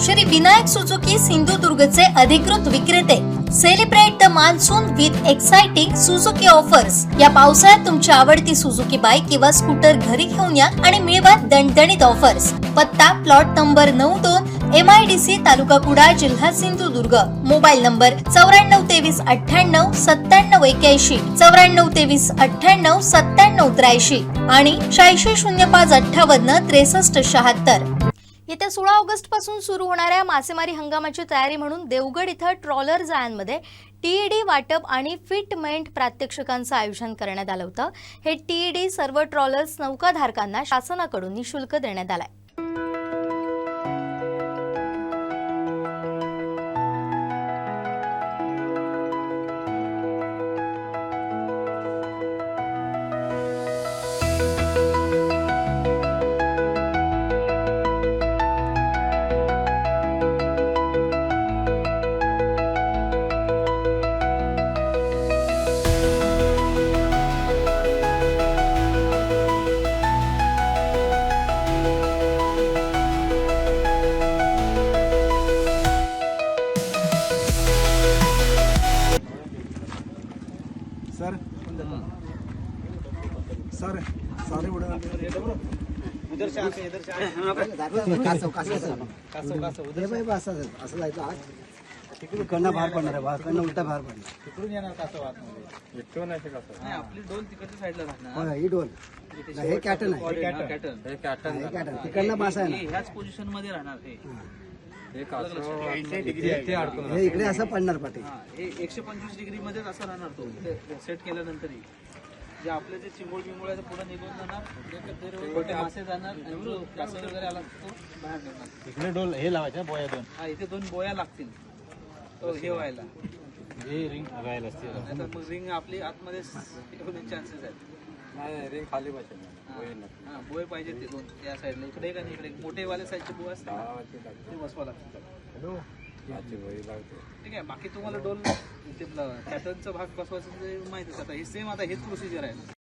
Shri Vinayak Suzuki सिंधुदुर्गचे अधिकृत विक्रेते. Celebrate the monsoon with exciting Suzuki offers. या पावसाळ्यात तुमची आवडती सुझुकी बाईक किंवा स्कूटर घरी घेऊन या आणि मिळवा दणदणीत ऑफर्स. पत्ता प्लॉट नंबर 92 MIDC तालुका कुडाळ जिल्हा सिंधुदुर्ग. मोबाईल नंबर 942398 9781 942398 9783 आणि 860558 6376. येत्या 16 ऑगस्ट पासून सुरू होणाऱ्या मासेमारी हंगामाची तयारी म्हणून देवगड इथं ट्रॉलर जाळ्यांमध्ये TED वाटप आणि फिटमेंट प्रात्यक्षिकांचं आयोजन करण्यात आलं होतं. हे TED सर्व ट्रॉलर्स नौकाधारकांना शासनाकडून निःशुल्क देण्यात आलंय. सर सारे उधर से आके इधर से उधर भाई बस असं जायचं आज तिकडून कडनं बाहेर पडणार आहे, कडनं उलटा बाहेर पडणार. तिकडून येणार कासव आतमध्ये. इकडून नाही कासव. नाही आपली डोल तिकडच्या साईडला राहणार. ही डोल हे कॅटन आहे. हे कॅटन. तिकडनं मासा आहे ना. ह्याच पोझिशन मध्ये राहणार हे कासव हे इकडे असं पडणार पाठी. हे 125 डिग्री मध्येच असं राहणार तो सेट केल्यानंतरही. जे आपले जे चिंबोळ बिंबोळ आहे पुढे निघून जाणार, छोटे मासे जाणार आणि जो कासव वगैरे आला तो बाहेर निघणार. इकडे डोल हे लावायचं बोया दोन. हा इथे 2 बोया लागतील तो हे व्हायला. हे रिंग राहायला असते. नाहीतर मग रिंग आपली आतमध्ये होण्याचे चान्सेस आहेत. नाही रिंग खाली पाहिजे. हा बोय पाहिजे ते 2 त्या साईडला. इकडे का नाही इकडे मोठे वाले साईडचे बोय असतात ते बसवा लागतात. ठीक आहे. बाकी तुम्हाला डोल पॅटर्नचा भाग बसवायचा माहितीच आता हे सेम आता हेच प्रोसिजर आहे.